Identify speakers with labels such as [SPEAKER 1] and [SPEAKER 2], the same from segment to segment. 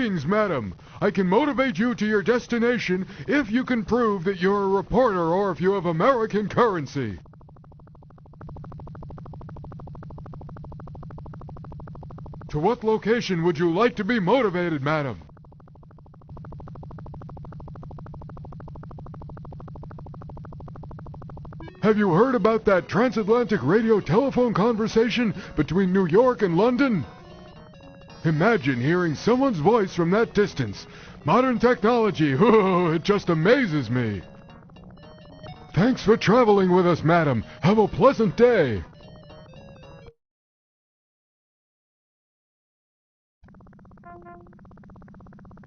[SPEAKER 1] Greetings, madam. I can motivate you to your destination if you can prove that you're a reporter or if you have American currency. To what location would you like to be motivated, madam? Have you heard about that transatlantic radio telephone conversation between New York and London? Imagine hearing someone's voice from that distance. Modern technology, it just amazes me. Thanks for traveling with us, madam. Have a pleasant day.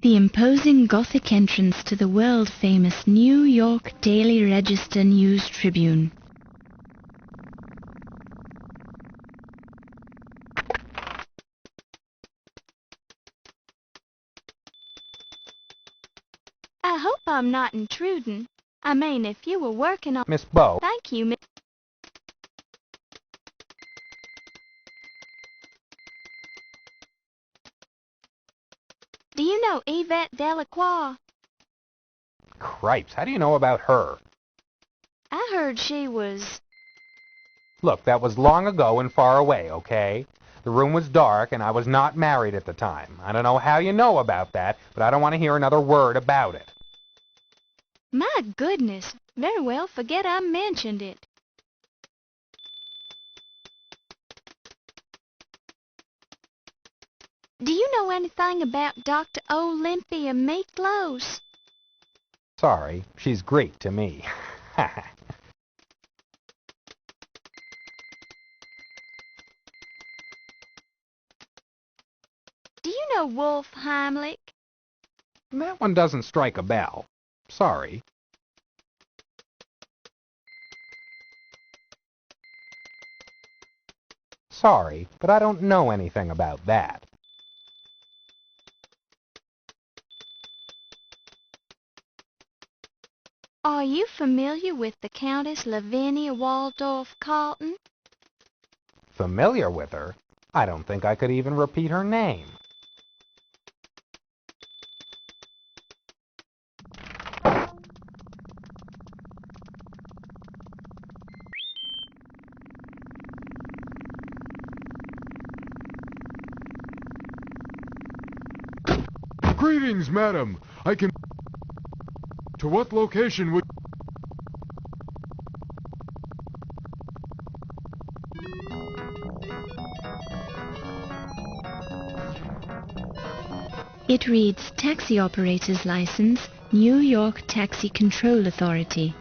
[SPEAKER 2] The imposing Gothic entrance to the world-famous New York Daily Register News Tribune.
[SPEAKER 3] I hope I'm not intruding. I mean, if you were working on...
[SPEAKER 4] Miss Bow.
[SPEAKER 3] Thank you, Miss... Do you know Yvette delaqua?
[SPEAKER 4] Cripes, how do you know about her?
[SPEAKER 3] I heard she was...
[SPEAKER 4] Look, that was long ago and far away, okay? The room was dark, and I was not married at the time. I don't know how you know about that, but I don't want to hear another word about it.
[SPEAKER 3] My goodness. Very well, forget I mentioned it. Do you know anything about Dr. Olympia Meatloaf?
[SPEAKER 4] Sorry, she's Greek to me.
[SPEAKER 3] Do you know Wolf Heimlich?
[SPEAKER 4] That one doesn't strike a bell. Sorry. Sorry, but I don't know anything about that.
[SPEAKER 3] Are you familiar with the Countess Lavinia Waldorf Carlton?
[SPEAKER 4] Familiar with her? I don't think I could even repeat her name.
[SPEAKER 1] Greetings, madam. I can... To what location would...
[SPEAKER 2] It reads Taxi Operator's License, New York Taxi Control Authority.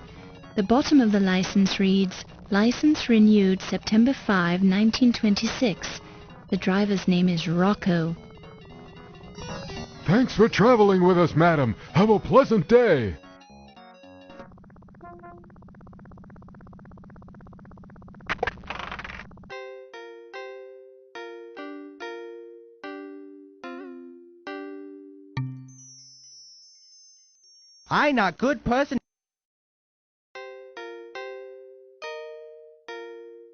[SPEAKER 2] The bottom of the license reads, License renewed September 5, 1926. The driver's name is Rocco.
[SPEAKER 1] Thanks for traveling with us, madam. Have a pleasant day.
[SPEAKER 5] I not good person.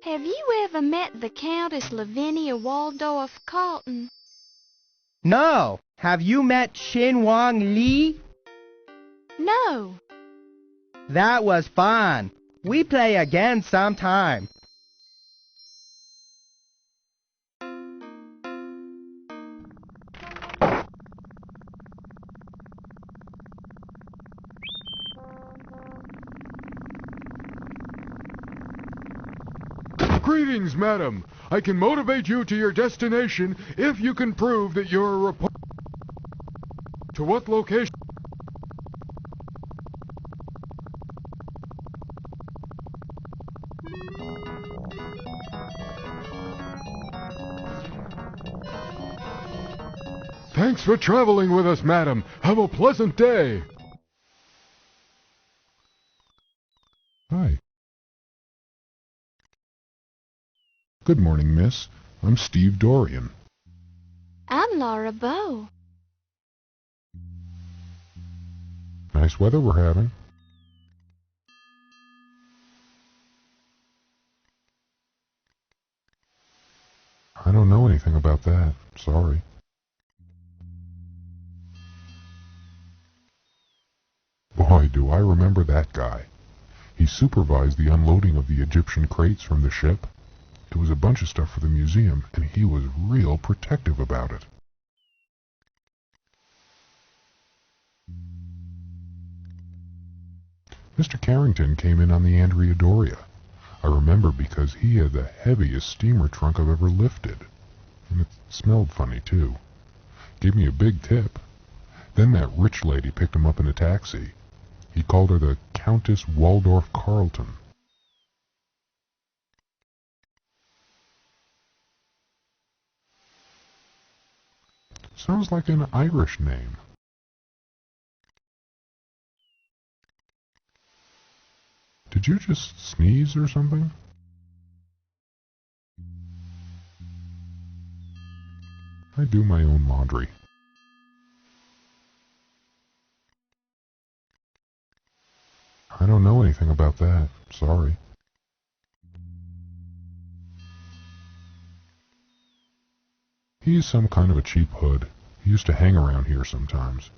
[SPEAKER 3] Have you ever met the Countess Lavinia Waldorf Carlton?
[SPEAKER 5] No. Have you met Shin Wong Lee?
[SPEAKER 3] No.
[SPEAKER 5] That was fun. We play again sometime.
[SPEAKER 1] Greetings, madam. I can motivate you to your destination if you can prove that you're a reporter. To what location? Thanks for traveling with us, madam. Have a pleasant day.
[SPEAKER 6] Hi. Good morning, miss. I'm Steve Dorian.
[SPEAKER 3] I'm Laura Bow.
[SPEAKER 6] Nice weather we're having. I don't know anything about that. Sorry. do I remember that guy. He supervised the unloading of the Egyptian crates from the ship. It was a bunch of stuff for the museum, and he was real protective about it. Mr. Carrington came in on the Andrea Doria. I remember because he had the heaviest steamer trunk I've ever lifted. And it smelled funny, too. Gave me a big tip. Then that rich lady picked him up in a taxi. He called her the Countess Waldorf Carlton. Sounds like an Irish name. Did you just sneeze or something? I do my own laundry. I don't know anything about that. Sorry. He's some kind of a cheap hood. He used to hang around here sometimes.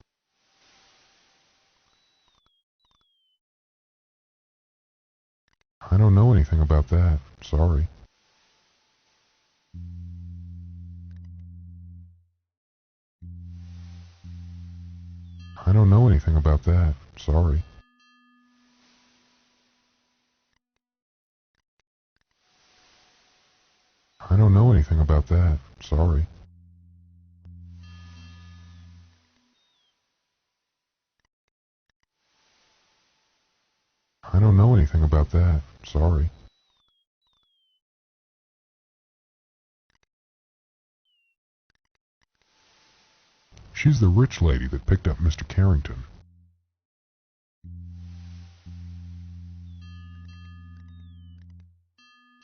[SPEAKER 6] I don't know anything about that. Sorry. I don't know anything about that. Sorry. I don't know anything about that. Sorry. I don't know anything about that. Sorry. She's the rich lady that picked up Mr. Carrington.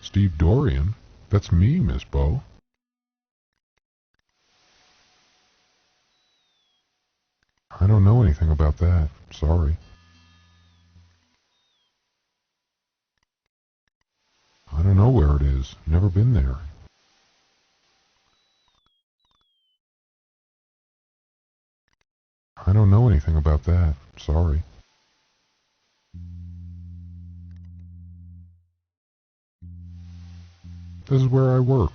[SPEAKER 6] Steve Dorian? That's me, Miss Bo. I don't know anything about that. Sorry. I don't know where it is. Never been there. I don't know anything about that. Sorry. This is where I work.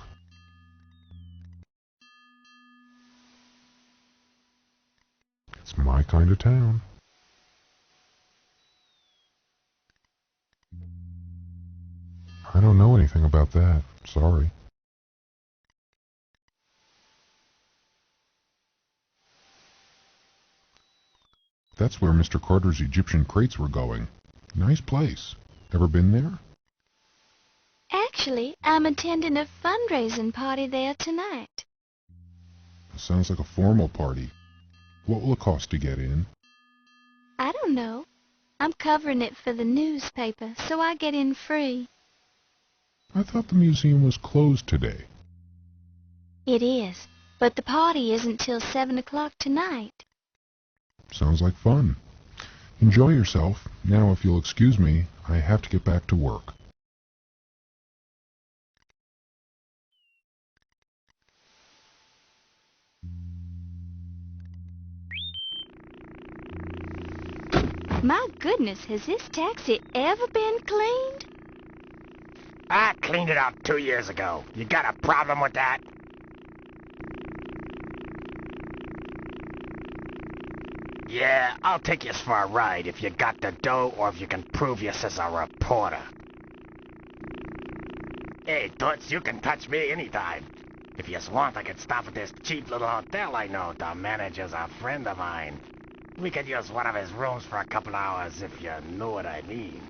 [SPEAKER 6] It's my kind of town. I don't know anything about that. Sorry. That's where Mr. Carter's Egyptian crates were going. Nice place. Ever been there?
[SPEAKER 3] Actually, I'm attending a fundraising party there tonight.
[SPEAKER 6] Sounds like a formal party. What will it cost to get in?
[SPEAKER 3] I don't know. I'm covering it for the newspaper, so I get in free.
[SPEAKER 6] I thought the museum was closed today.
[SPEAKER 3] It is, but the party isn't till 7 o'clock tonight.
[SPEAKER 6] Sounds like fun. Enjoy yourself. Now, if you'll excuse me, I have to get back to work.
[SPEAKER 3] My goodness, has this taxi ever been cleaned?
[SPEAKER 7] I cleaned it out 2 years ago. You got a problem with that? Yeah, I'll take you for a ride if you got the dough or if you can prove you're a reporter. Hey, Toots, you can touch me anytime. If you want, I can stop at this cheap little hotel I know. The manager's a friend of mine. We could use one of his rooms for a couple hours if you know what I mean.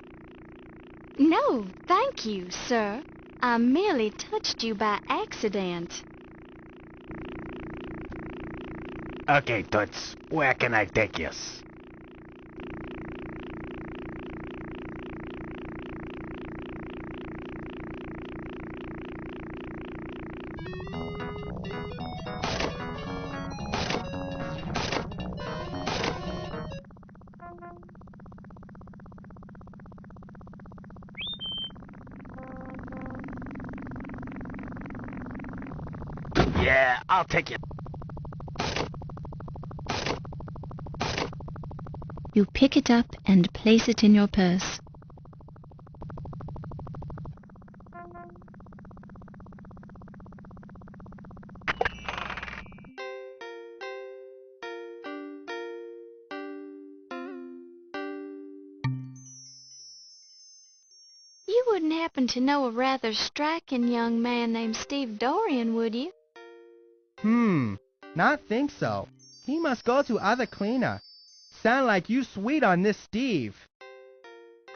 [SPEAKER 3] No, thank you, sir. I merely touched you by accident.
[SPEAKER 7] Okay, Toots, where can I take you? Yeah, I'll take you.
[SPEAKER 2] You pick it up and place it in your purse.
[SPEAKER 3] You wouldn't happen to know a rather striking young man named Steve Dorian, would you?
[SPEAKER 5] Not think so. He must go to other cleaner. Sound like you sweet on this Steve.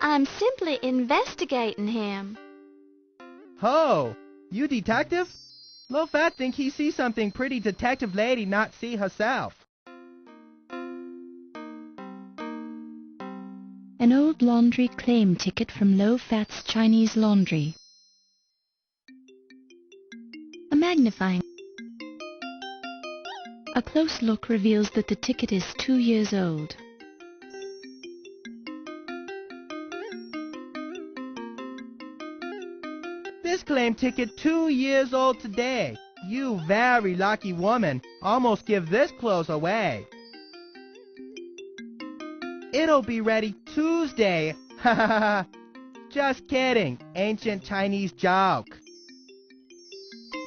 [SPEAKER 3] I'm simply investigating him.
[SPEAKER 5] Ho, you detective? Low Fat think he see something pretty detective lady not see herself.
[SPEAKER 2] An old laundry claim ticket from Low Fat's Chinese laundry. A magnifying. A close look reveals that the ticket is 2 years old.
[SPEAKER 5] This claim ticket 2 years old today. You very lucky woman. Almost give this clothes away. It'll be ready Tuesday. Ha ha ha. Just kidding. Ancient Chinese joke.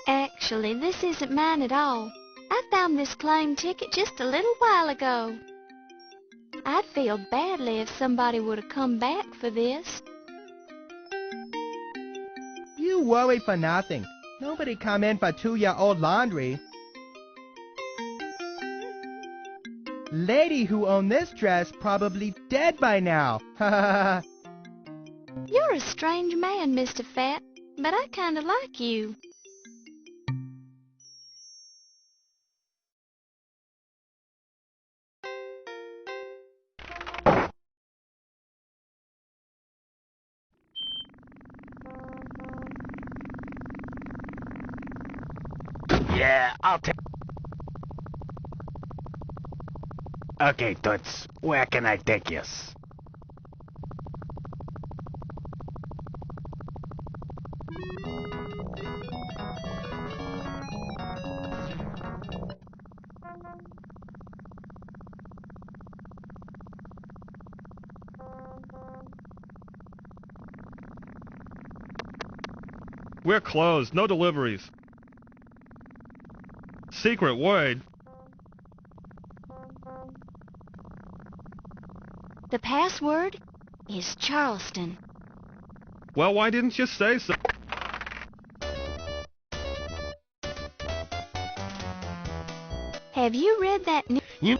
[SPEAKER 3] Actually, this isn't mine at all. I found this claim ticket just a little while ago. I'd feel badly if somebody would have come back for this.
[SPEAKER 5] You worry for nothing. Nobody come in for 2-year-old laundry. Lady who owned this dress probably dead by now. Ha ha ha.
[SPEAKER 3] You're a strange man, Mr. Fat, but I kinda like you.
[SPEAKER 7] Yeah, I'll take... Okay, Toots, where can I take yous?
[SPEAKER 8] We're closed. No deliveries. Secret word.
[SPEAKER 3] The password is Charleston.
[SPEAKER 8] Well, why didn't you say so?
[SPEAKER 3] Have you read that new...
[SPEAKER 7] You...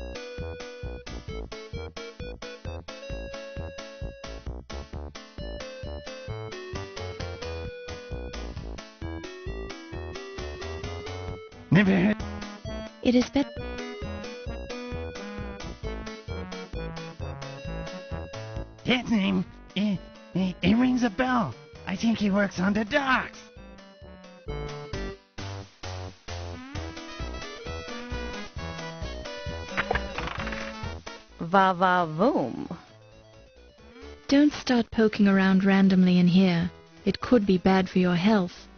[SPEAKER 7] Never...
[SPEAKER 2] It is better.
[SPEAKER 7] His name, it rings a bell. I think he works on the docks.
[SPEAKER 9] Va-va-voom.
[SPEAKER 2] Don't start poking around randomly in here. It could be bad for your health.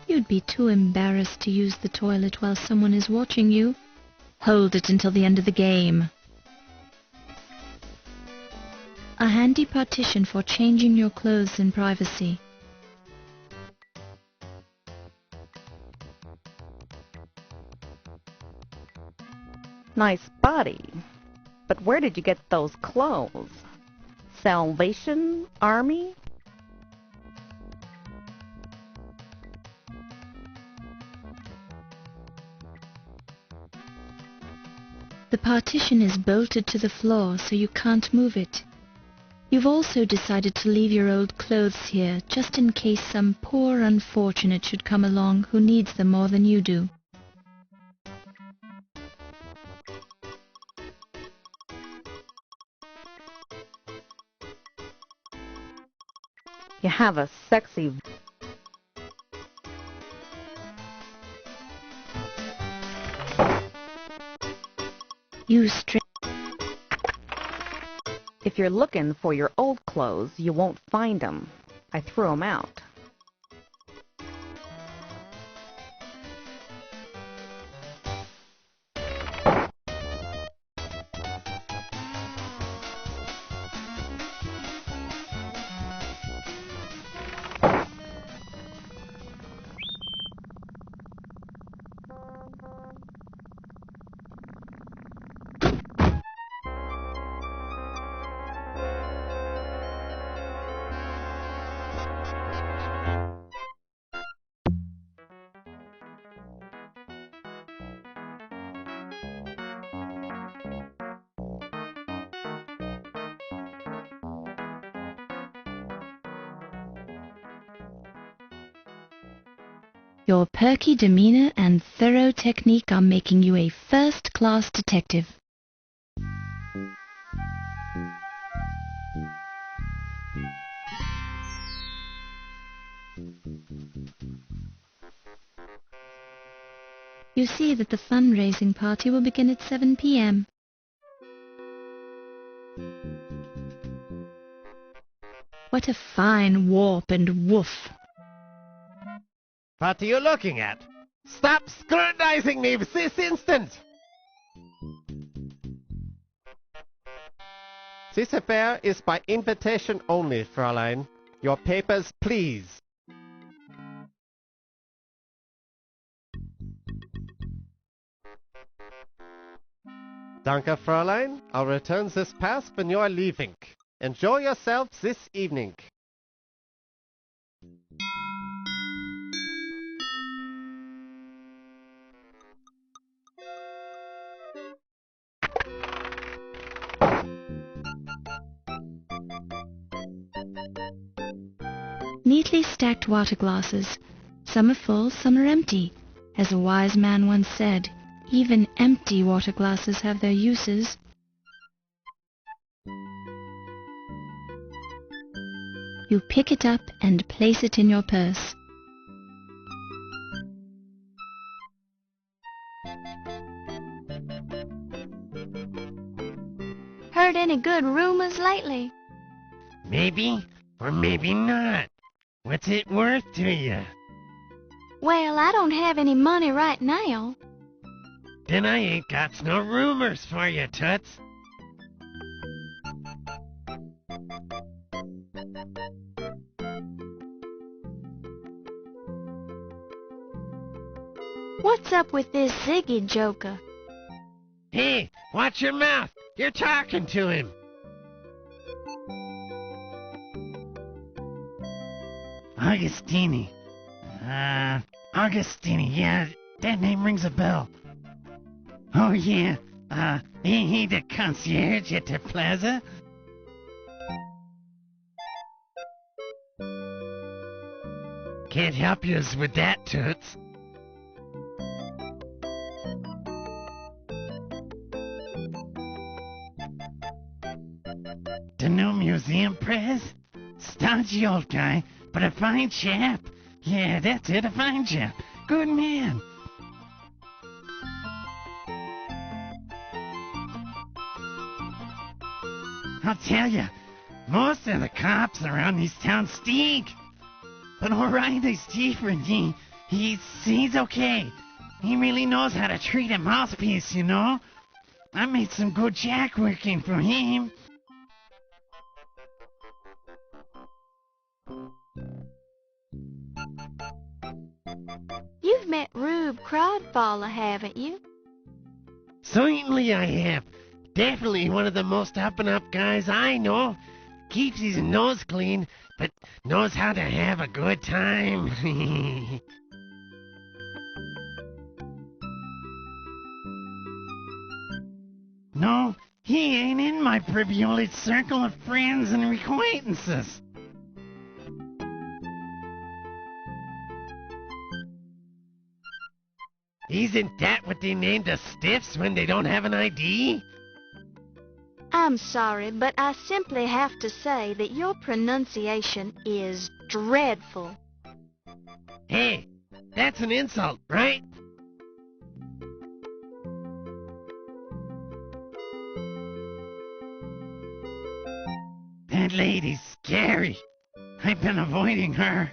[SPEAKER 2] You'd be too embarrassed to use the toilet while someone is watching you. Hold it until the end of the game. A handy partition for changing your clothes in privacy.
[SPEAKER 9] Nice body. But where did you get those clothes? Salvation Army?
[SPEAKER 2] The partition is bolted to the floor so you can't move it. You've also decided to leave your old clothes here just in case some poor unfortunate should come along who needs them more than you do.
[SPEAKER 9] You have a sexy...
[SPEAKER 2] You stray.
[SPEAKER 9] If you're looking for your old clothes, you won't find them. I threw them out.
[SPEAKER 2] Your perky demeanor and thorough technique are making you a first-class detective. You see that the fundraising party will begin at 7 p.m. What a fine warp and woof.
[SPEAKER 10] What are you looking at? Stop scrutinizing me this instant! This affair is by invitation only, Fräulein. Your papers, please. Danke, Fräulein. I'll return this pass when you are leaving. Enjoy yourself this evening.
[SPEAKER 2] Neatly stacked water glasses. Some are full, some are empty. As a wise man once said, even empty water glasses have their uses. You pick it up and place it in your purse.
[SPEAKER 3] Heard any good rumors lately?
[SPEAKER 11] Maybe, or maybe not. What's it worth to you?
[SPEAKER 3] Well, I don't have any money right now.
[SPEAKER 11] Then I ain't got no rumors for you, Toots.
[SPEAKER 3] What's up with this Ziggy joker?
[SPEAKER 11] Hey, watch your mouth. You're talking to him. Augustini. Augustini, yeah, that name rings a bell. Oh, yeah, ain't he the concierge at the plaza? Can't help yous with that, Toots. The new museum press? Stodgy old guy, but a fine chap. Yeah, that's it, a fine chap. Good man. I'll tell you, most of the cops around these towns stink. But O'Reilly's different. He's okay. He really knows how to treat a mouthpiece, you know. I made some good jack working for him.
[SPEAKER 3] You've met Rube Crodfaller, haven't you?
[SPEAKER 11] Certainly I have. Definitely one of the most up-and-up guys I know. Keeps his nose clean, but knows how to have a good time. No, he ain't in my privileged circle of friends and acquaintances. Isn't that what they name the stiffs when they don't have an ID?
[SPEAKER 3] I'm sorry, but I simply have to say that your pronunciation is dreadful.
[SPEAKER 11] Hey, that's an insult, right? That lady's scary. I've been avoiding her.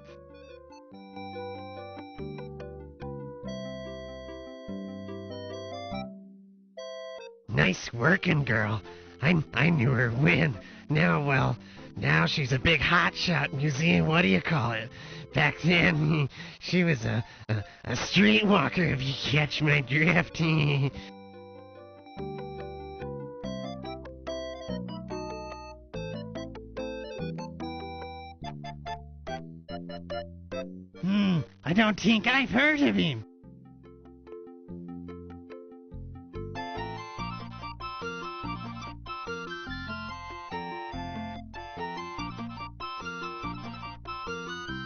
[SPEAKER 11] Nice working girl. I knew her when. Now she's a big hotshot museum, what do you call it? Back then, she was a streetwalker, if you catch my drift. I don't think I've heard of him.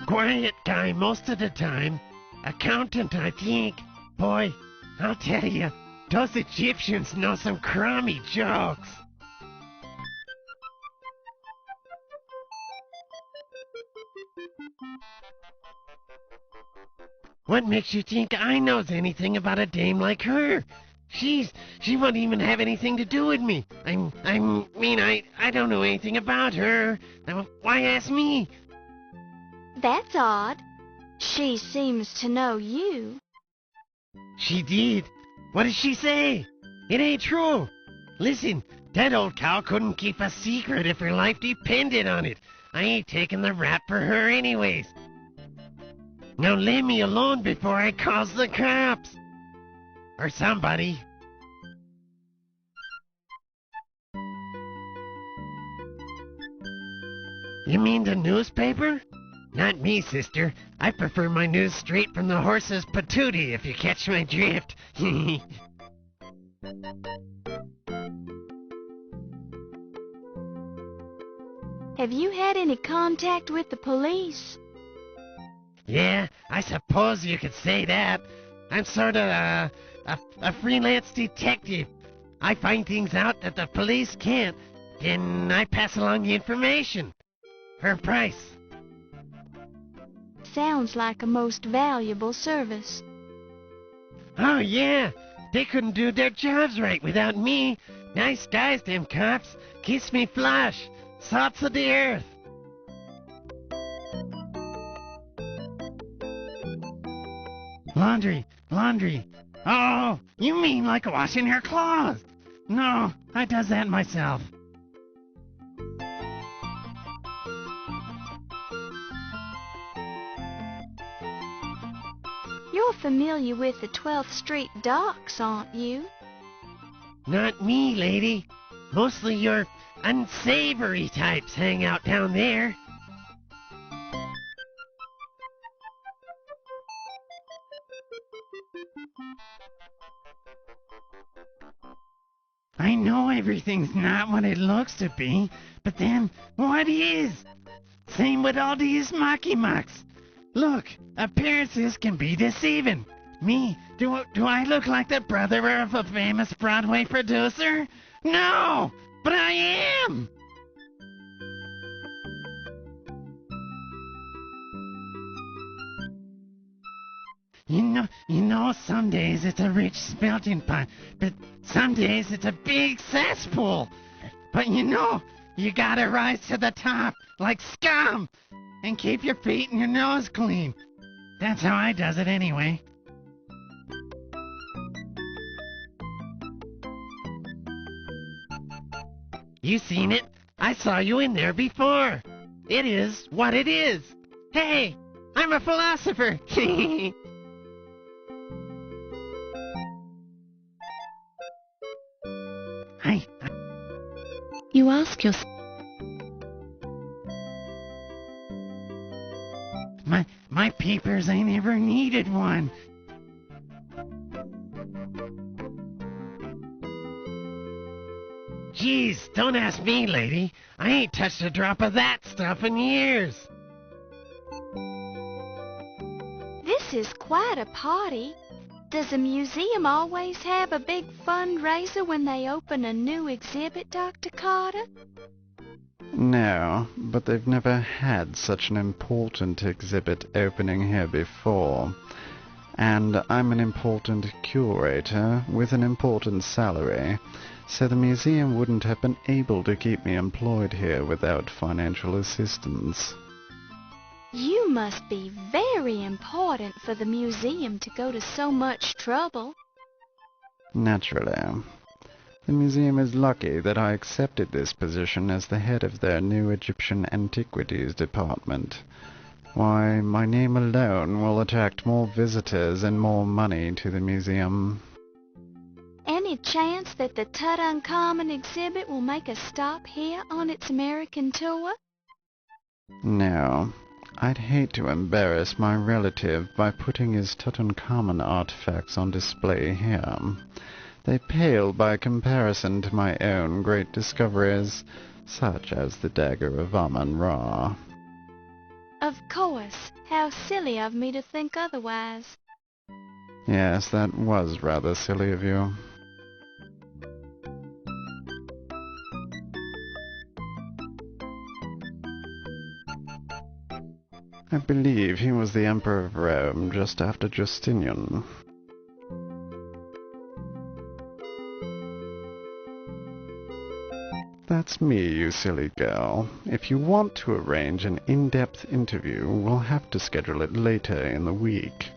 [SPEAKER 11] Quiet guy most of the time. accountant, I think. Boy, I'll tell you, those Egyptians know some crummy jokes. What makes you think I knows anything about a dame like her? She won't even have anything to do with me. I don't know anything about her. Why ask me?
[SPEAKER 3] That's odd. She seems to know you.
[SPEAKER 11] She did. What did she say? It ain't true. Listen, that old cow couldn't keep a secret if her life depended on it. I ain't taking the rap for her anyways. Now leave me alone before I calls the cops. Or somebody. You mean the newspaper? Not me, sister. I prefer my news straight from the horse's patootie, if you catch my drift.
[SPEAKER 3] Have you had any contact with the police?
[SPEAKER 11] Yeah, I suppose you could say that. I'm sort of a freelance detective. I find things out that the police can't, then I pass along the information. For a price.
[SPEAKER 3] Sounds like a most valuable service.
[SPEAKER 11] Oh, yeah. They couldn't do their jobs right without me. Nice guys, them cops. Kiss me flush. Salts of the earth. Laundry. Oh, you mean like washing her clothes? No, I does that myself.
[SPEAKER 3] You're familiar with the 12th Street docks, aren't you?
[SPEAKER 11] Not me, lady. Mostly your unsavory types hang out down there. I know everything's not what it looks to be, but then what is? Same with all these mocky-mucks. Look, appearances can be deceiving. Me, do I look like the brother of a famous Broadway producer? No, but I am! You know, some days it's a rich melting pot, but some days it's a big cesspool. But you gotta rise to the top, like scum, and keep your feet and your nose clean. That's how I does it anyway. You seen it? I saw you in there before. It is what it is. Hey, I'm a philosopher.
[SPEAKER 2] You ask yourself,
[SPEAKER 11] My peepers ain't ever needed one. Geez, don't ask me, lady. I ain't touched a drop of that stuff in years.
[SPEAKER 3] This is quite a party. Does a museum always have a big fundraiser when they open a new exhibit, Dr. Carter?
[SPEAKER 12] No, but they've never had such an important exhibit opening here before. And I'm an important curator with an important salary, so the museum wouldn't have been able to keep me employed here without financial assistance.
[SPEAKER 3] You must be very important for the museum to go to so much trouble.
[SPEAKER 12] Naturally. The museum is lucky that I accepted this position as the head of their new Egyptian Antiquities department. Why, my name alone will attract more visitors and more money to the museum.
[SPEAKER 3] Any chance that the Tutankhamun exhibit will make a stop here on its American tour?
[SPEAKER 12] No. I'd hate to embarrass my relative by putting his Tutankhamun artifacts on display here. They pale by comparison to my own great discoveries, such as the Dagger of Amon Ra.
[SPEAKER 3] Of course. How silly of me to think otherwise.
[SPEAKER 12] Yes, that was rather silly of you. I believe he was the Emperor of Rome just after Justinian. That's me, you silly girl. If you want to arrange an in-depth interview, we'll have to schedule it later in the week.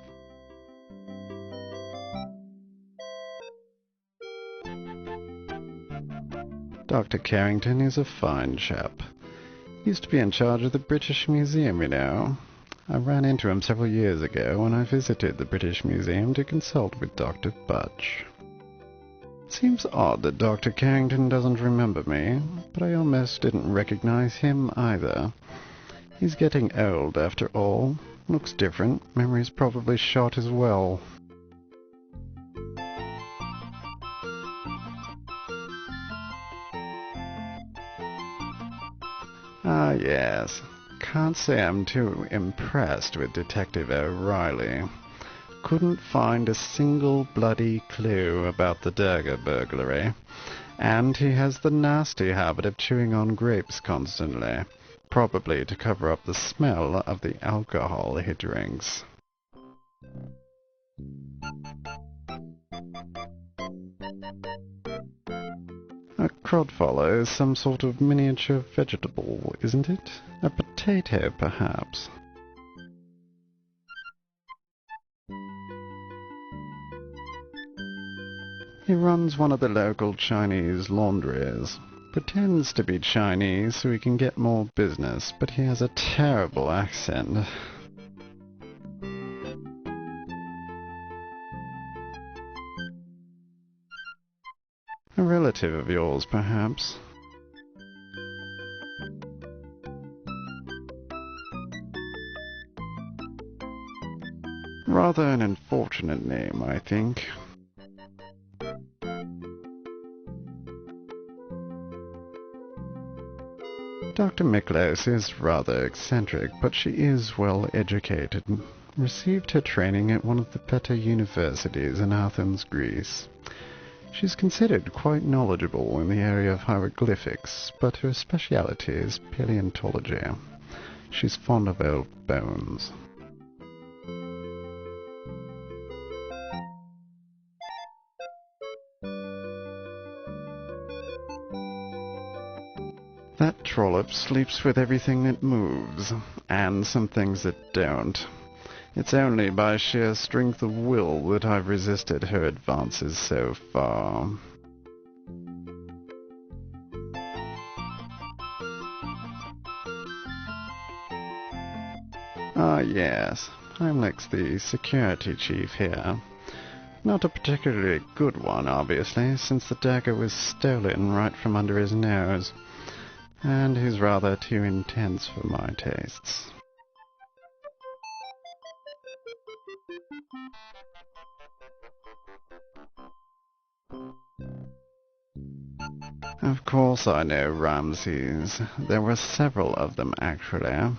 [SPEAKER 12] Dr. Carrington is a fine chap. He used to be in charge of the British Museum, you know. I ran into him several years ago when I visited the British Museum to consult with Dr. Budge. Seems odd that Dr. Carrington doesn't remember me, but I almost didn't recognize him either. He's getting old after all. Looks different. Memory's probably shot as well. Ah, yes. Can't say I'm too impressed with Detective O'Reilly. Couldn't find a single bloody clue about the Dagger burglary. And he has the nasty habit of chewing on grapes constantly, probably to cover up the smell of the alcohol he drinks. A crodfollow is some sort of miniature vegetable, isn't it? A potato, perhaps. He runs one of the local Chinese laundries. Pretends to be Chinese so he can get more business, but he has a terrible accent. A relative of yours, perhaps. Rather an unfortunate name, I think. Dr. Miklos is rather eccentric, but she is well educated. Received her training at one of the better universities in Athens, Greece. She's considered quite knowledgeable in the area of hieroglyphics, but her speciality is paleontology. She's fond of old bones. That trollop sleeps with everything that moves, and some things that don't. It's only by sheer strength of will that I've resisted her advances so far. Ah, yes. Heimlich's the security chief here. Not a particularly good one, obviously, since the dagger was stolen right from under his nose. And he's rather too intense for my tastes. Of course I know Ramses. There were several of them, actually.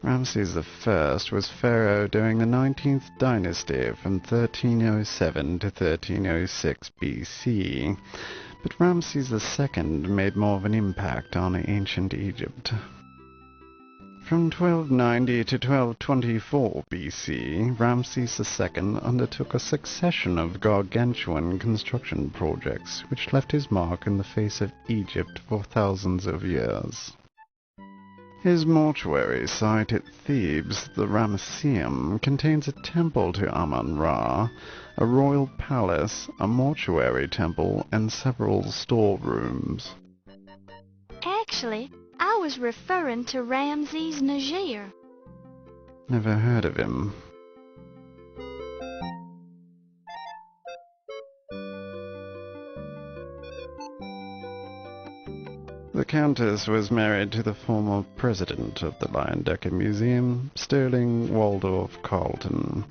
[SPEAKER 12] Ramses I was pharaoh during the 19th dynasty from 1307 to 1306 BC, but Ramses II made more of an impact on ancient Egypt. From 1290 to 1224 BC, Ramses II undertook a succession of gargantuan construction projects, which left his mark in the face of Egypt for thousands of years. His mortuary site at Thebes, the Ramesseum, contains a temple to Amon Ra, a royal palace, a mortuary temple, and several storerooms.
[SPEAKER 3] Actually, I was referring to Ramses Najir.
[SPEAKER 12] Never heard of him. The Countess was married to the former president of the Leyendecker Museum, Sterling Waldorf Carlton.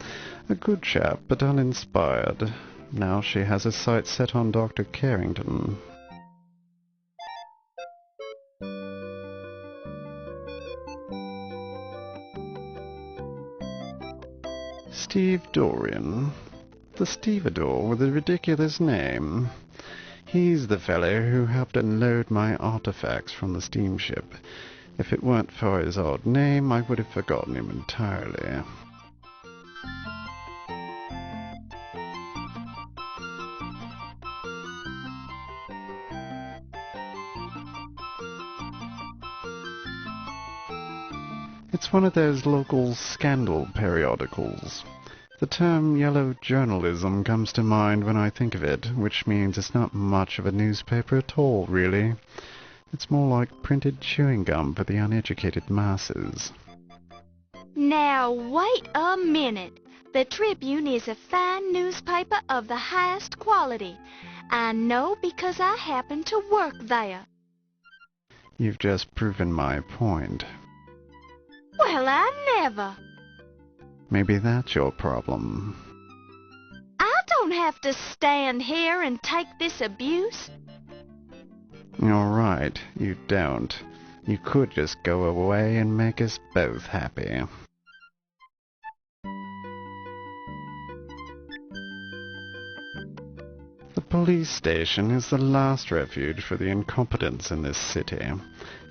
[SPEAKER 12] A good chap, but uninspired. Now she has her sights set on Dr. Carrington. Steve Dorian. The stevedore with a ridiculous name. He's the fellow who helped unload my artifacts from the steamship. If it weren't for his odd name, I would have forgotten him entirely. It's one of those local scandal periodicals. The term yellow journalism comes to mind when I think of it, which means it's not much of a newspaper at all, really. It's more like printed chewing gum for the uneducated masses.
[SPEAKER 3] Now, wait a minute. The Tribune is a fine newspaper of the highest quality. I know because I happen to work there.
[SPEAKER 12] You've just proven my point.
[SPEAKER 3] Well, I never.
[SPEAKER 12] Maybe that's your problem.
[SPEAKER 3] I don't have to stand here and take this abuse.
[SPEAKER 12] You're right, you don't. You could just go away and make us both happy. The police station is the last refuge for the incompetents in this city.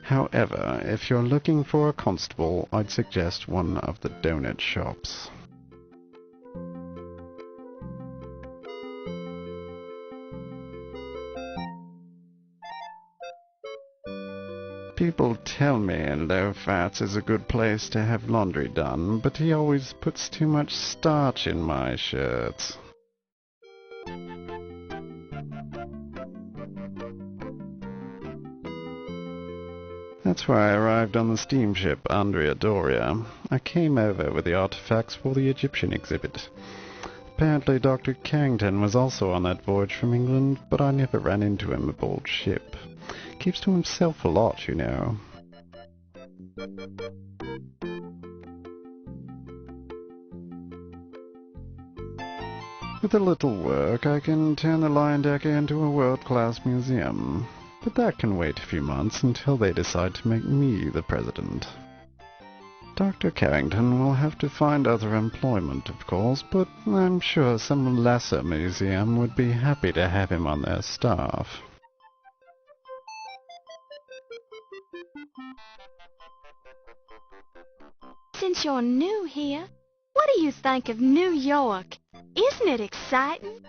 [SPEAKER 12] However, if you're looking for a constable, I'd suggest one of the donut shops. People tell me Low Fats is a good place to have laundry done, but he always puts too much starch in my shirts. That's why I arrived on the steamship Doria. I came over with the artifacts for the Egyptian exhibit. Apparently Dr. Carrington was also on that voyage from England, but I never ran into him aboard ship. Keeps to himself a lot, you know. With a little work, I can turn the Lion Decker into a world-class museum. But that can wait a few months until they decide to make me the president. Dr. Carrington will have to find other employment, of course, but I'm sure some lesser museum would be happy to have him on their staff.
[SPEAKER 3] Since you're new here, what do you think of New York? Isn't it exciting?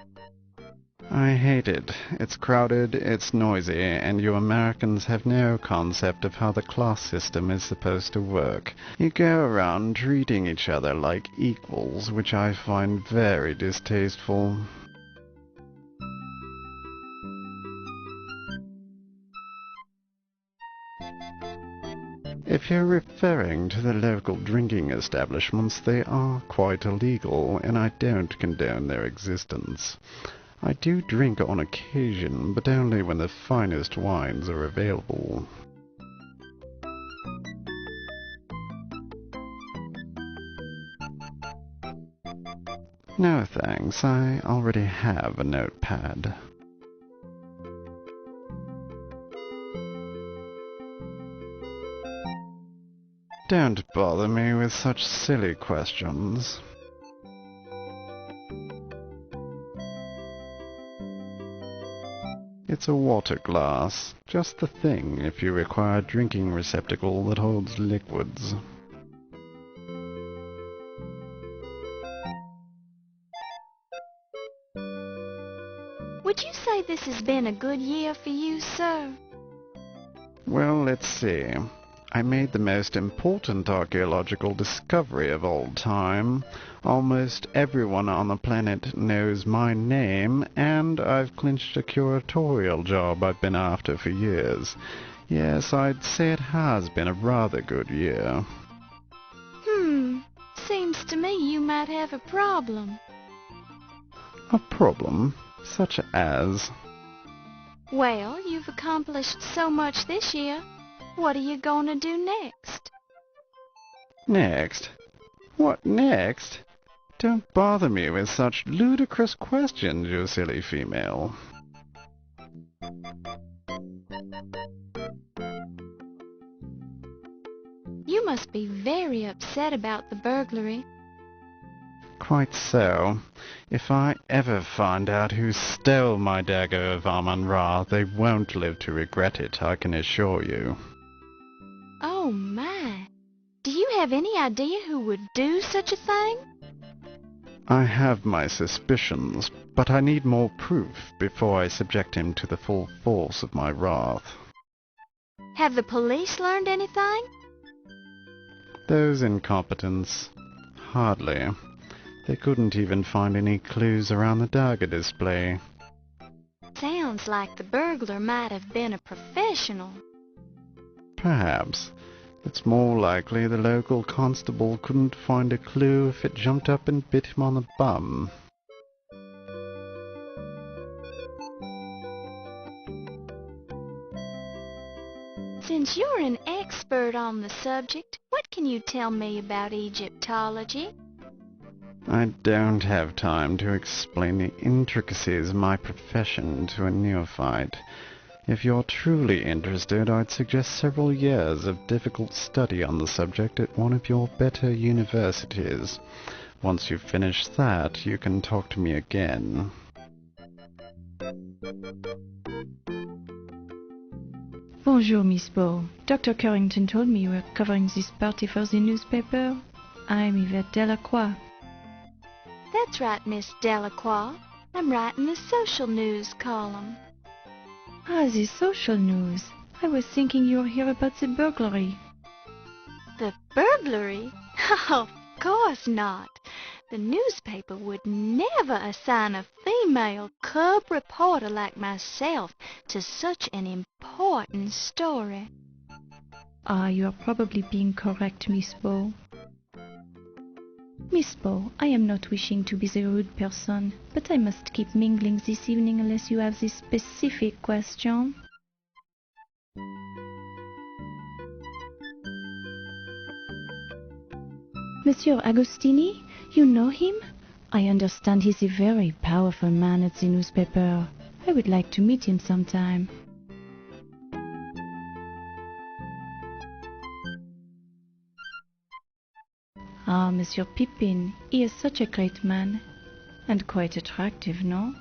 [SPEAKER 12] I hate it. It's crowded, it's noisy, and you Americans have no concept of how the class system is supposed to work. You go around treating each other like equals, which I find very distasteful. If you're referring to the local drinking establishments, they are quite illegal, and I don't condone their existence. I do drink on occasion, but only when the finest wines are available. No thanks, I already have a notepad. Don't bother me with such silly questions. It's a water glass, just the thing if you require a drinking receptacle that holds liquids.
[SPEAKER 3] Would you say this has been a good year for you, sir?
[SPEAKER 12] Well, let's see. I made the most important archaeological discovery of all time. Almost everyone on the planet knows my name, and I've clinched a curatorial job I've been after for years. Yes, I'd say it has been a rather good year.
[SPEAKER 3] Seems to me you might have a problem.
[SPEAKER 12] A problem? Such as?
[SPEAKER 3] Well, you've accomplished so much this year. What are you going to do next?
[SPEAKER 12] Next? What next? Don't bother me with such ludicrous questions, you silly female.
[SPEAKER 3] You must be very upset about the burglary.
[SPEAKER 12] Quite so. If I ever find out who stole my Dagger of Amon Ra, they won't live to regret it, I can assure you.
[SPEAKER 3] Oh, my. Do you have any idea who would do such a thing?
[SPEAKER 12] I have my suspicions, but I need more proof before I subject him to the full force of my wrath.
[SPEAKER 3] Have the police learned anything?
[SPEAKER 12] Those incompetents? Hardly. They couldn't even find any clues around the dagger display.
[SPEAKER 3] Sounds like the burglar might have been a professional.
[SPEAKER 12] Perhaps. It's more likely the local constable couldn't find a clue if it jumped up and bit him on the bum.
[SPEAKER 3] Since you're an expert on the subject, what can you tell me about Egyptology?
[SPEAKER 12] I don't have time to explain the intricacies of my profession to a neophyte. If you're truly interested, I'd suggest several years of difficult study on the subject at one of your better universities. Once you've finished that, you can talk to me again.
[SPEAKER 2] Bonjour, Miss Bow. Dr. Carrington told me you were covering this party for the newspaper. I'm Yvette delaqua.
[SPEAKER 3] That's right, Miss Delaqua. I'm writing the social news column.
[SPEAKER 2] Ah, the social news. I was thinking you were here about the burglary.
[SPEAKER 3] The burglary? Of course not. The newspaper would never assign a female cub reporter like myself to such an important story.
[SPEAKER 2] Ah, you are probably being correct, Miss Bow. Miss Bow, I am not wishing to be the rude person, but I must keep mingling this evening unless you have this specific question. Monsieur Agostini, you know him? I understand he's a very powerful man at the newspaper. I would like to meet him sometime. Ah, Monsieur Pippin, he is such a great man. And quite attractive, no?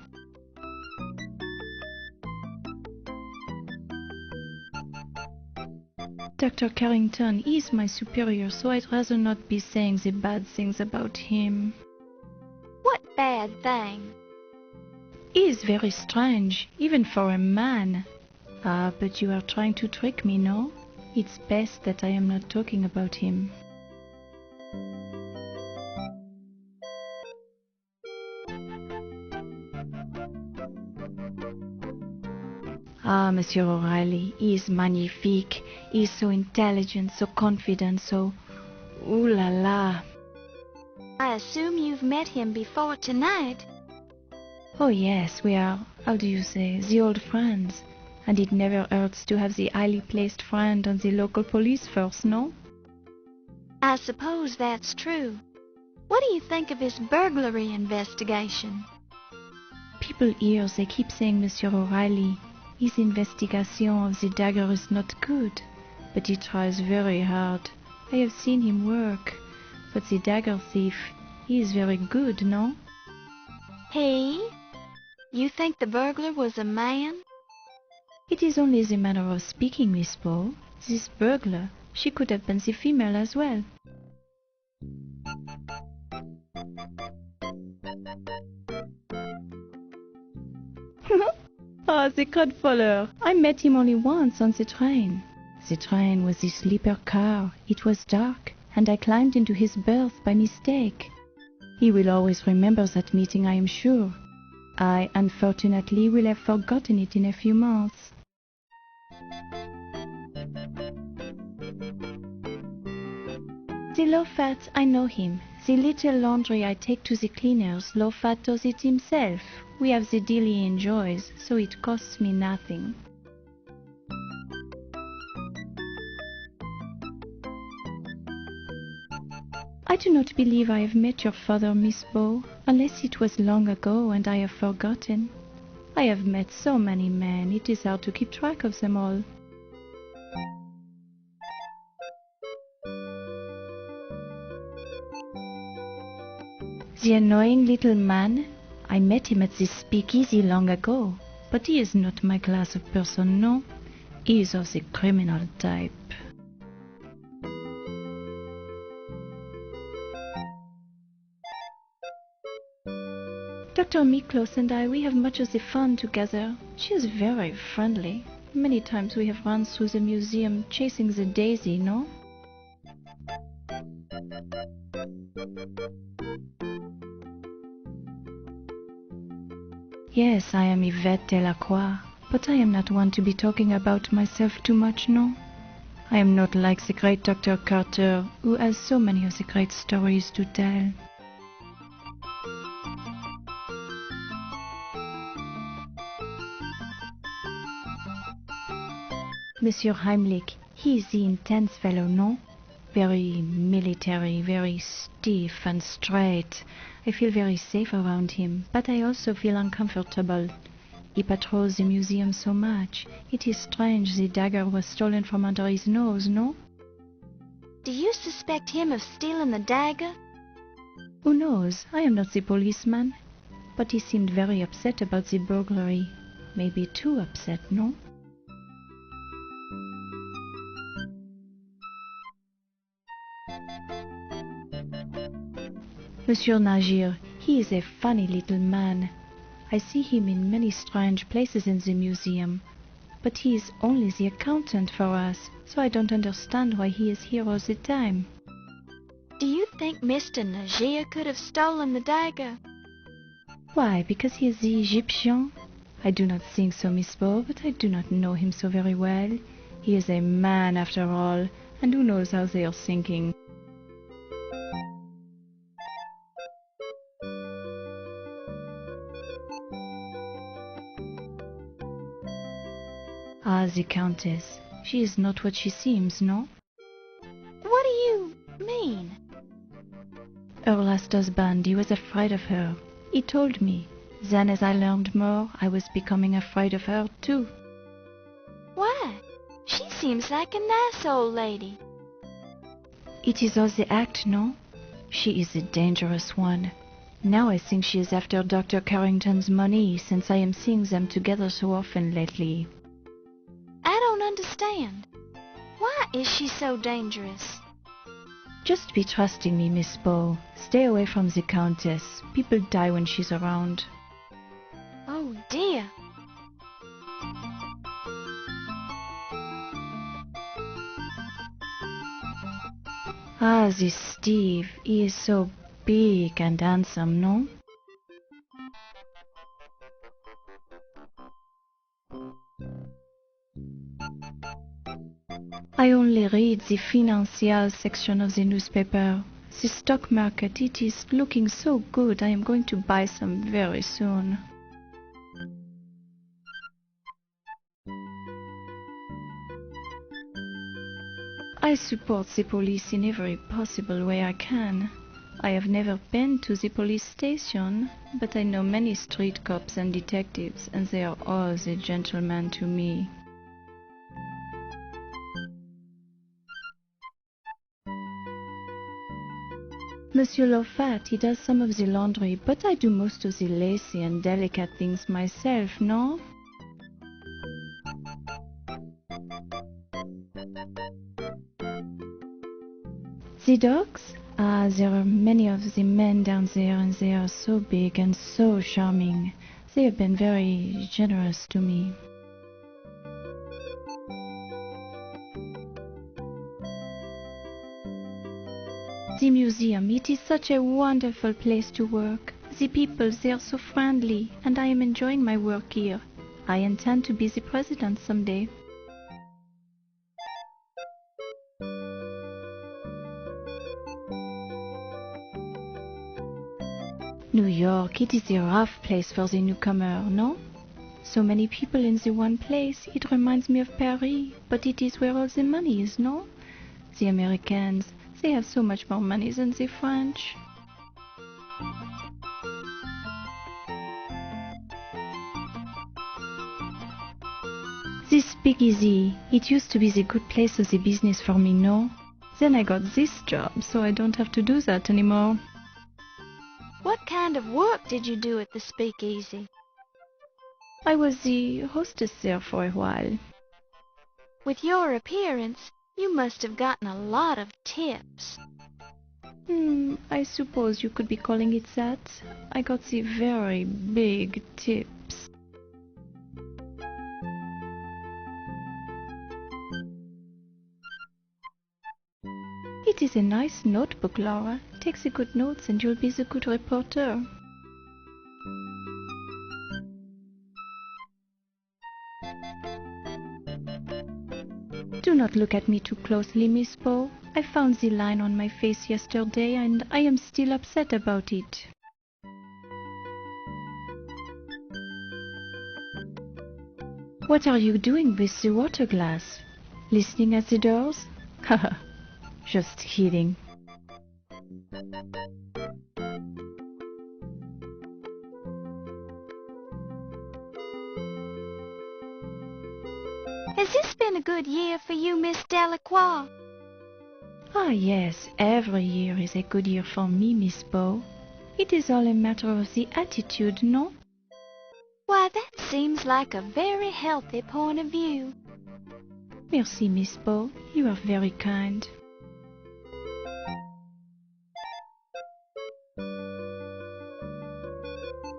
[SPEAKER 2] Dr. Carrington, he is my superior, so I'd rather not be saying the bad things about him.
[SPEAKER 3] What bad thing?
[SPEAKER 2] He is very strange, even for a man. Ah, but you are trying to trick me, no? It's best that I am not talking about him. Ah, Monsieur O'Reilly, he is magnifique. He is so intelligent, so confident, so... Ooh la la.
[SPEAKER 3] I assume you've met him before tonight.
[SPEAKER 2] Oh yes, we are, how do you say, the old friends. And it never hurts to have the highly placed friend on the local police force, no?
[SPEAKER 3] I suppose that's true. What do you think of his burglary investigation?
[SPEAKER 2] People here, they keep saying Monsieur O'Reilly, his investigation of the dagger is not good, but he tries very hard. I have seen him work. But the dagger thief, he is very good, no?
[SPEAKER 3] He? You think the burglar was a man?
[SPEAKER 2] It is only the manner of speaking, Miss Bow. This burglar, she could have been the female as well. Ah, the Codfaller. I met him only once on the train. The train was the sleeper car. It was dark, and I climbed into his berth by mistake. He will always remember that meeting, I am sure. I, unfortunately, will have forgotten it in a few months. The Lofat, I know him. The little laundry I take to the cleaners, Lofat does it himself. We have the deal he enjoys, so it costs me nothing. I do not believe I have met your father, Miss Bow, unless it was long ago and I have forgotten. I have met so many men, it is hard to keep track of them all. The annoying little man? I met him at this speakeasy long ago, but he is not my class of person, no. He is of the criminal type. Dr. Miklos and I, we have much of the fun together. She is very friendly. Many times we have run through the museum chasing the daisy, no? Yes, I am Yvette delaqua, but I am not one to be talking about myself too much, no? I am not like the great Dr. Carter, who has so many of the great stories to tell. Monsieur Heimlich, he is the intense fellow, no? Very military, very stiff and straight. I feel very safe around him, but I also feel uncomfortable. He patrols the museum so much. It is strange the dagger was stolen from under his nose, no?
[SPEAKER 3] Do you suspect him of stealing the dagger?
[SPEAKER 2] Who knows? I am not the policeman. But he seemed very upset about the burglary. Maybe too upset, no? Monsieur Nagir, he is a funny little man. I see him in many strange places in the museum. But he is only the accountant for us, so I don't understand why he is here all the time.
[SPEAKER 3] Do you think Mr. Nagir could have stolen the dagger?
[SPEAKER 2] Why, because he is the Egyptian? I do not think so, Miss Bow, but I do not know him so very well. He is a man after all, and who knows how they are thinking. Ah, the Countess. She is not what she seems, no?
[SPEAKER 3] What do you mean?
[SPEAKER 2] Her last husband, he was afraid of her. He told me. Then as I learned more, I was becoming afraid of her too.
[SPEAKER 3] Why? She seems like a nice old lady.
[SPEAKER 2] It is all the act, no? She is a dangerous one. Now I think she is after Dr. Carrington's money, since I am seeing them together so often lately.
[SPEAKER 3] I don't understand. Why is she so dangerous?
[SPEAKER 2] Just be trusting me, Miss Bow. Stay away from the Countess. People die when she's around.
[SPEAKER 3] Oh, dear.
[SPEAKER 2] Ah, this Steve. He is so big and handsome, no? I only read the financial section of the newspaper. The stock market, it is looking so good. I am going to buy some very soon. I support the police in every possible way I can. I have never been to the police station, but I know many street cops and detectives, and they are all the gentlemen to me. Monsieur Lofat, he does some of the laundry, but I do most of the lacy and delicate things myself, no? The dogs? Ah, there are many of the men down there, and they are so big and so charming. They have been very generous to me. The museum, it is such a wonderful place to work. The people, they are so friendly, and I am enjoying my work here. I intend to be the president someday. New York, it is a rough place for the newcomer, no? So many people in the one place, it reminds me of Paris, but it is where all the money is, no? The Americans, they have so much more money than the French. This speakeasy, it used to be the good place of the business for me, no? Then I got this job, so I don't have to do that anymore.
[SPEAKER 3] What What kind of work did you do at the speakeasy?
[SPEAKER 2] I was the hostess there for a while.
[SPEAKER 3] With your appearance, you must have gotten a lot of tips.
[SPEAKER 2] I suppose you could be calling it that. I got the very big tips. It is a nice notebook, Laura. Take the good notes and you'll be the good reporter. Do not look at me too closely, Miss Poe. I found the line on my face yesterday and I am still upset about it. What are you doing with the water glass? Listening at the doors? Haha, just kidding.
[SPEAKER 3] Has this been a good year for you, Miss Delaqua?
[SPEAKER 2] Ah, yes, every year is a good year for me, Miss Poe. It is all a matter of the attitude, no?
[SPEAKER 3] Why, that seems like a very healthy point of view.
[SPEAKER 2] Merci, Miss Poe. You are very kind.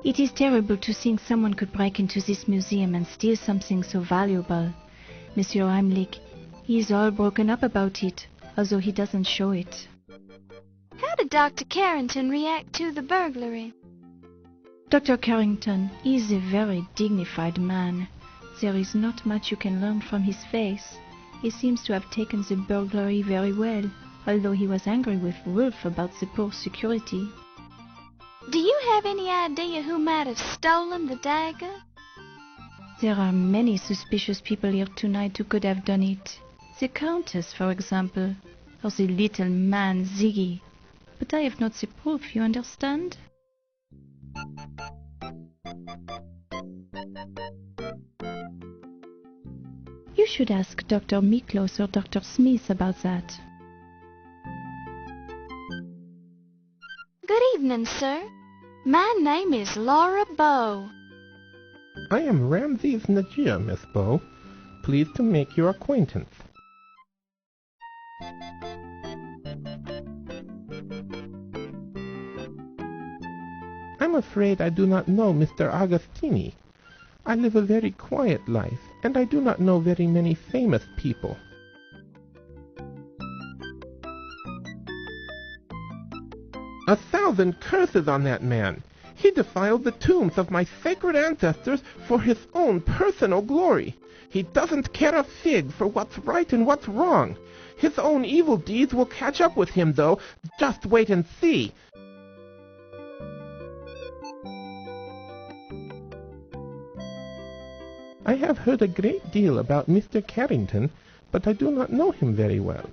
[SPEAKER 2] It is terrible to think someone could break into this museum and steal something so valuable. Monsieur Heimlich, he is all broken up about it, although he doesn't show it.
[SPEAKER 3] How did Dr. Carrington react to the burglary?
[SPEAKER 2] Dr. Carrington is a very dignified man. There is not much you can learn from his face. He seems to have taken the burglary very well, although he was angry with Wolf about the poor security.
[SPEAKER 3] Do you have any idea who might have stolen the dagger?
[SPEAKER 2] There are many suspicious people here tonight who could have done it. The Countess, for example, or the little man Ziggy. But I have not the proof, you understand? You should ask Dr. Miklos or Dr. Smith about that.
[SPEAKER 3] Good evening, sir. My name is Laura Bow.
[SPEAKER 13] I am Ramses Najir, Miss Bow. Pleased to make your acquaintance. I'm afraid I do not know Mr. Agostini. I live a very quiet life, and I do not know very many famous people. A thousand curses on that man! He defiled the tombs of my sacred ancestors for his own personal glory. He doesn't care a fig for what's right and what's wrong. His own evil deeds will catch up with him, though. Just wait and see. I have heard a great deal about Mr. Carrington, but I do not know him very well.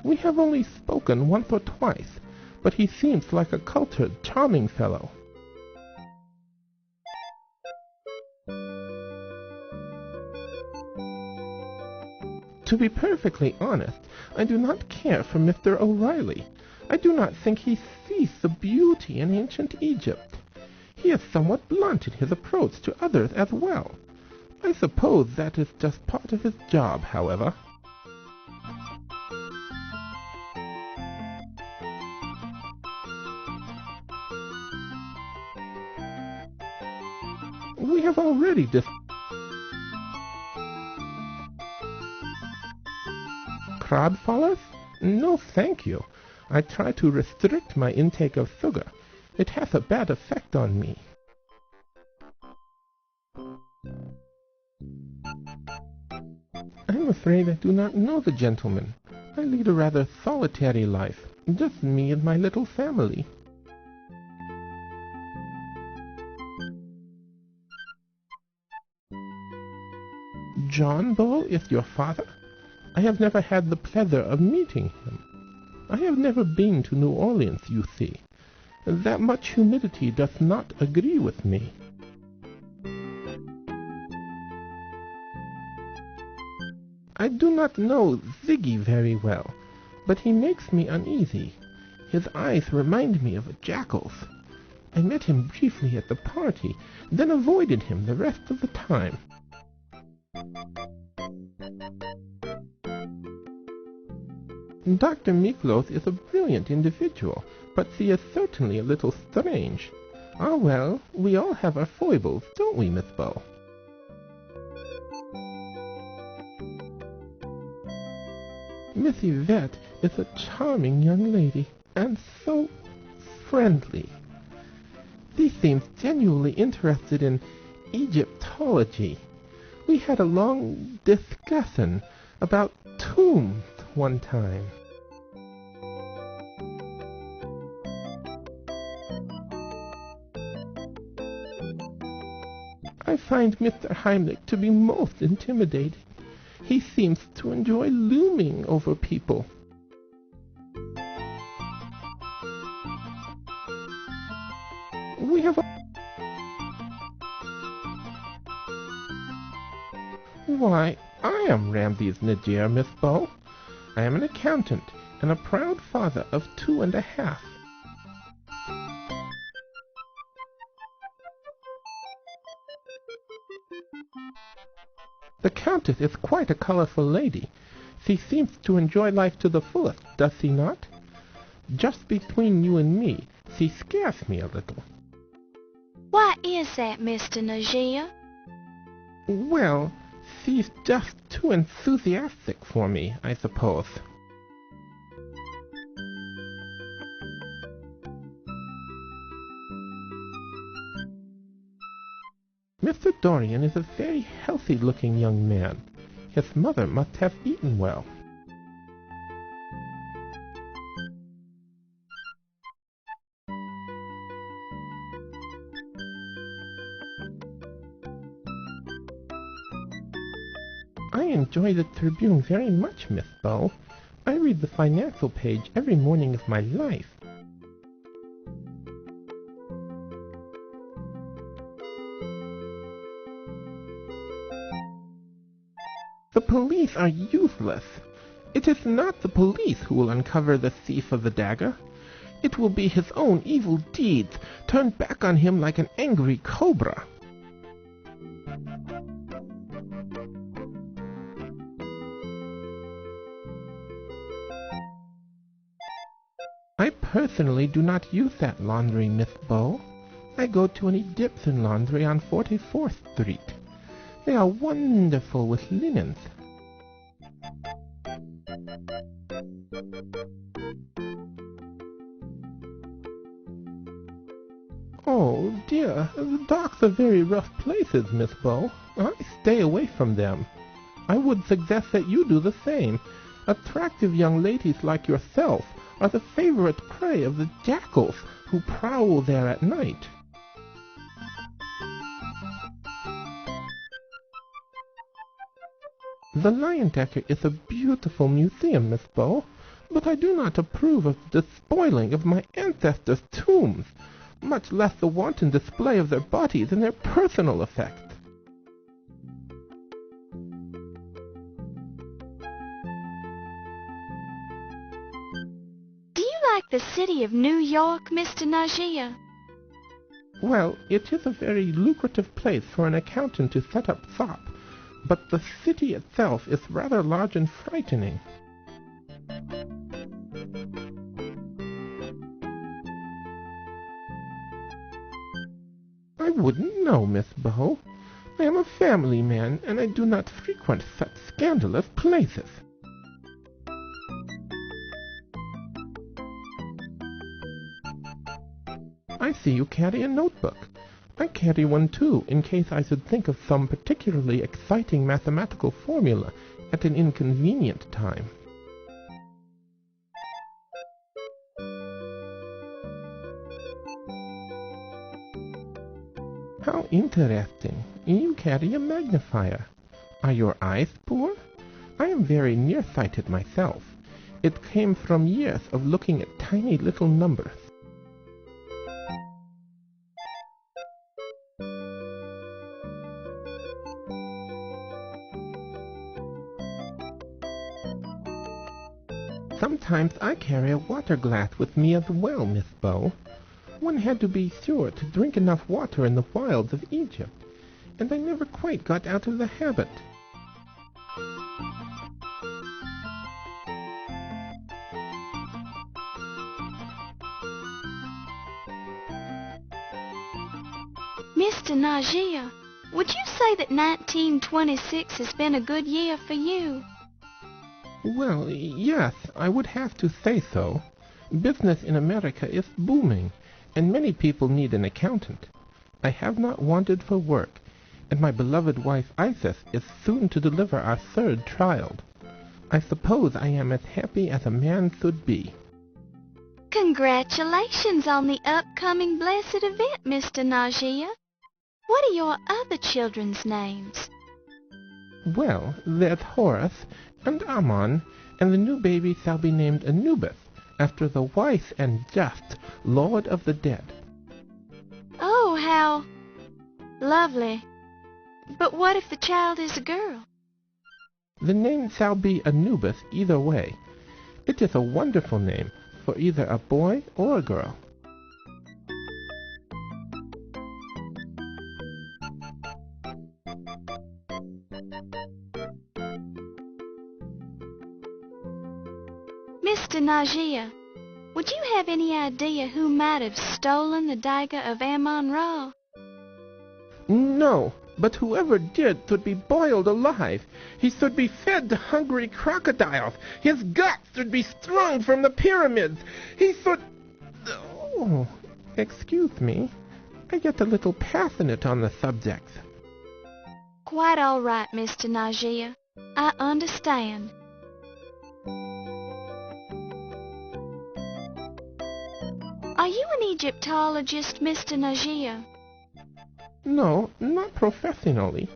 [SPEAKER 13] We have only spoken once or twice, but he seems like a cultured, charming fellow. To be perfectly honest, I do not care for Mr. O'Reilly. I do not think he sees the beauty in ancient Egypt. He is somewhat blunt in his approach to others as well. I suppose that is just part of his job, however. We have already crab solace? No, thank you. I try to restrict my intake of sugar. It has a bad effect on me. I'm afraid I do not know the gentleman. I lead a rather solitary life, just me and my little family. John Bow is your father? I have never had the pleasure of meeting him. I have never been to New Orleans, you see. That much humidity does not agree with me. I do not know Ziggy very well, but he makes me uneasy. His eyes remind me of a jackal's. I met him briefly at the party, then avoided him the rest of the time. Dr. Miklos is a brilliant individual, but he is certainly a little strange. Ah well, we all have our foibles, don't we, Miss Bow? Miss Yvette is a charming young lady, and so friendly. She seems genuinely interested in Egyptology. We had a long discussion about tombs one time. I find Mr. Heimlich to be most intimidating. He seems to enjoy looming over people. We have Why, I am Ramses Niger, Miss Bow. I am an accountant and a proud father of 2.5. The Countess is quite a colorful lady. She seems to enjoy life to the fullest, does she not? Just between you and me, she scares me a little.
[SPEAKER 3] Why is that, Mr. Niger?
[SPEAKER 13] Well, she's just too enthusiastic for me, I suppose. Mr. Dorian is a very healthy-looking young man. His mother must have eaten well. I enjoy the Tribune very much, Miss Bow. I read the financial page every morning of my life. The police are useless. It is not the police who will uncover the thief of the dagger. It will be his own evil deeds turned back on him like an angry cobra. I personally do not use that laundry, Miss Bow. I go to an Egyptian laundry on 44th Street. They are wonderful with linens. Oh dear, the docks are very rough places, Miss Bow. I stay away from them. I would suggest that you do the same. Attractive young ladies like yourself are the favorite prey of the jackals who prowl there at night. The Lion-Decker is a beautiful museum, Miss Bow, but I do not approve of the despoiling of my ancestors' tombs, much less the wanton display of their bodies and their personal effects.
[SPEAKER 3] Do you like the city of New York, Mr. Niger?
[SPEAKER 13] Well, it is a very lucrative place for an accountant to set up shop, but the city itself is rather large and frightening. I wouldn't know, Miss Bow. I am a family man, and I do not frequent such scandalous places. I see you carry a notebook. I carry one too, in case I should think of some particularly exciting mathematical formula at an inconvenient time. How interesting. You carry a magnifier. Are your eyes poor? I am very nearsighted myself. It came from years of looking at tiny little numbers. Sometimes I carry a water glass with me as well, Miss Bow. One had to be sure to drink enough water in the wilds of Egypt, and I never quite got out of the habit.
[SPEAKER 3] Mr. Najee, would you say that 1926 has been a good year for you?
[SPEAKER 13] Well, yes, I would have to say so. Business in America is booming, and many people need an accountant. I have not wanted for work, and my beloved wife Isis is soon to deliver our third child. I suppose I am as happy as a man should be.
[SPEAKER 3] Congratulations on the upcoming blessed event, Mr. Najee. What are your other children's names?
[SPEAKER 13] Well, there's Horus and Amon, and the new baby shall be named Anubis, after the wise and just Lord of the Dead.
[SPEAKER 3] Oh, how lovely. But what if the child is a girl?
[SPEAKER 13] The name shall be Anubis either way. It is a wonderful name for either a boy or a girl.
[SPEAKER 3] Mr. Najee, would you have any idea who might have stolen the Dagger of Amon Ra?
[SPEAKER 13] No, but whoever did should be boiled alive. He should be fed to hungry crocodiles. His guts should be strung from the pyramids. He should... Oh, excuse me. I get a little passionate on the subject.
[SPEAKER 3] Quite all right, Mr. Najee. I understand. Are you an Egyptologist, Mr. Najee?
[SPEAKER 13] No, not professionally.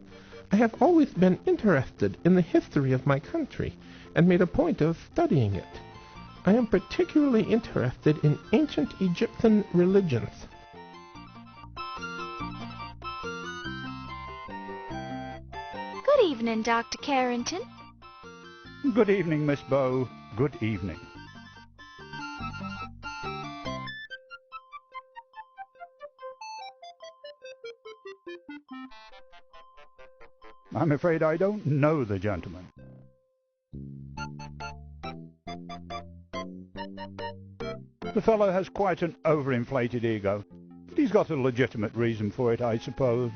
[SPEAKER 13] I have always been interested in the history of my country and made a point of studying it. I am particularly interested in ancient Egyptian religions.
[SPEAKER 3] Good evening, Dr. Carrington.
[SPEAKER 14] Good evening, Miss Bow. Good evening. I'm afraid I don't know the gentleman. The fellow has quite an overinflated ego, but he's got a legitimate reason for it, I suppose.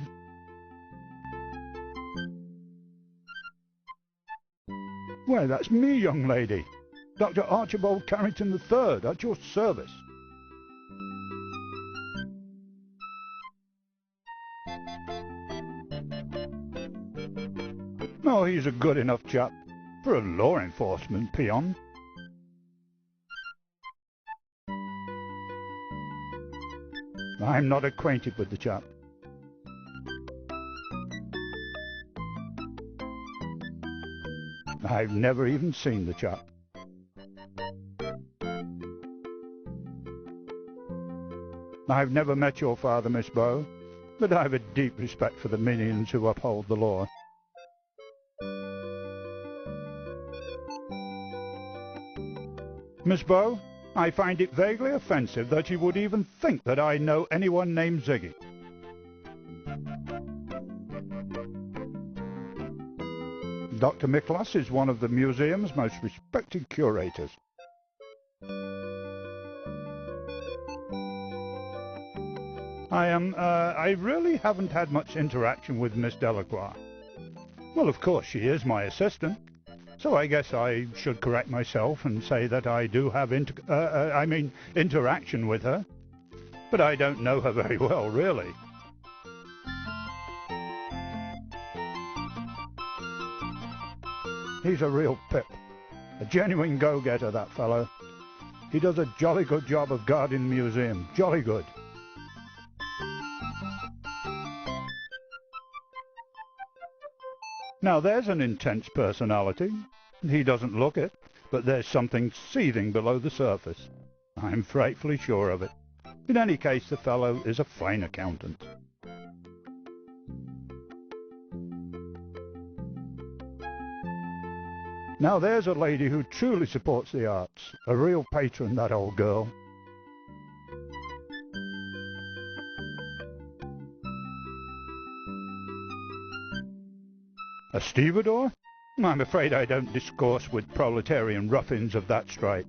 [SPEAKER 14] Why, that's me, young lady. Dr. Archibald Carrington III, at your service. Oh, he's a good enough chap for a law enforcement peon. I'm not acquainted with the chap. I've never even seen the chap. I've never met your father, Miss Bow, but I have a deep respect for the minions who uphold the law. Miss Bow, I find it vaguely offensive that you would even think that I know anyone named Ziggy. Dr. Miklas is one of the museum's most respected curators. I really haven't had much interaction with Miss Delaqua. Well, of course, she is my assistant, so I guess I should correct myself and say that I do have interaction with her, but I don't know her very well, really. He's a real pip, a genuine go-getter, that fellow. He does a jolly good job of guarding the museum, jolly good. Now there's an intense personality. He doesn't look it, but there's something seething below the surface. I'm frightfully sure of it. In any case, the fellow is a fine accountant. Now there's a lady who truly supports the arts. A real patron, that old girl. A stevedore? I'm afraid I don't discourse with proletarian ruffians of that stripe.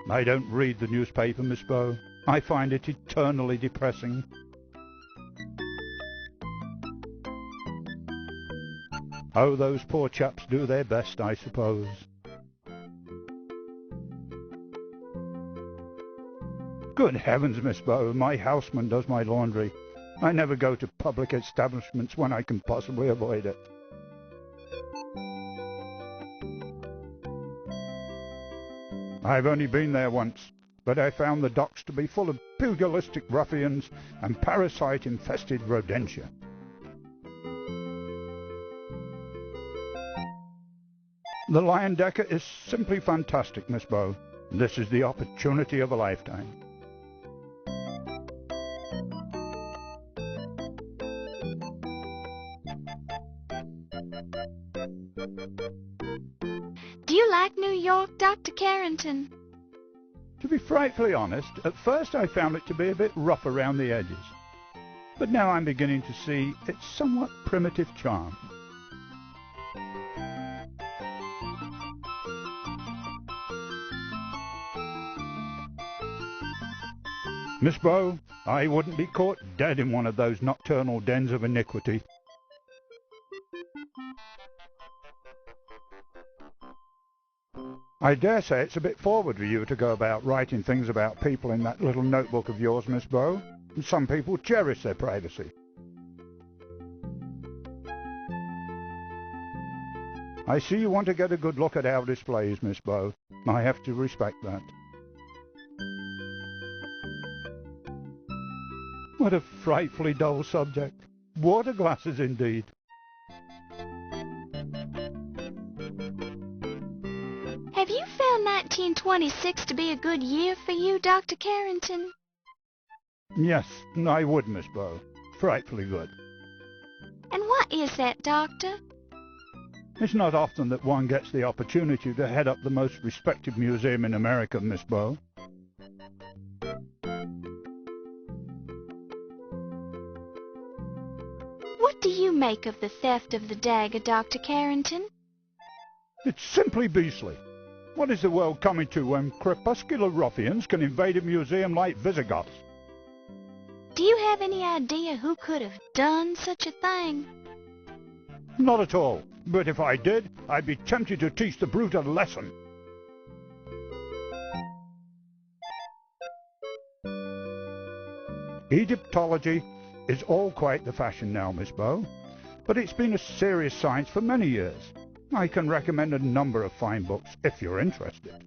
[SPEAKER 14] I don't read the newspaper, Miss Bow. I find it eternally depressing. Oh, those poor chaps do their best, I suppose. Good heavens, Miss Bow, my houseman does my laundry. I never go to public establishments when I can possibly avoid it. I've only been there once, but I found the docks to be full of pugilistic ruffians and parasite-infested rodentia. The Lion Decker is simply fantastic, Miss Bow. This is the opportunity of a lifetime.
[SPEAKER 3] Do you like New York, Dr. Carrington?
[SPEAKER 14] To be frightfully honest, at first I found it to be a bit rough around the edges. But now I'm beginning to see its somewhat primitive charm. Miss Bow, I wouldn't be caught dead in one of those nocturnal dens of iniquity. I dare say it's a bit forward for you to go about writing things about people in that little notebook of yours, Miss Bow. Some people cherish their privacy. I see you want to get a good look at our displays, Miss Bow. I have to respect that. What a frightfully dull subject. Water glasses, indeed.
[SPEAKER 3] Have you found 1926 to be a good year for you, Dr. Carrington?
[SPEAKER 14] Yes, I would, Miss Bow. Frightfully good.
[SPEAKER 3] And what is that, Doctor?
[SPEAKER 14] It's not often that one gets the opportunity to head up the most respected museum in America, Miss Bow.
[SPEAKER 3] What do you make of the theft of the dagger, Dr. Carrington?
[SPEAKER 14] It's simply beastly. What is the world coming to when crepuscular ruffians can invade a museum like Visigoths?
[SPEAKER 3] Do you have any idea who could have done such a thing?
[SPEAKER 14] Not at all. But if I did, I'd be tempted to teach the brute a lesson. Egyptology is all quite the fashion now, Miss Bow, but it's been a serious science for many years. I can recommend a number of fine books if you're interested.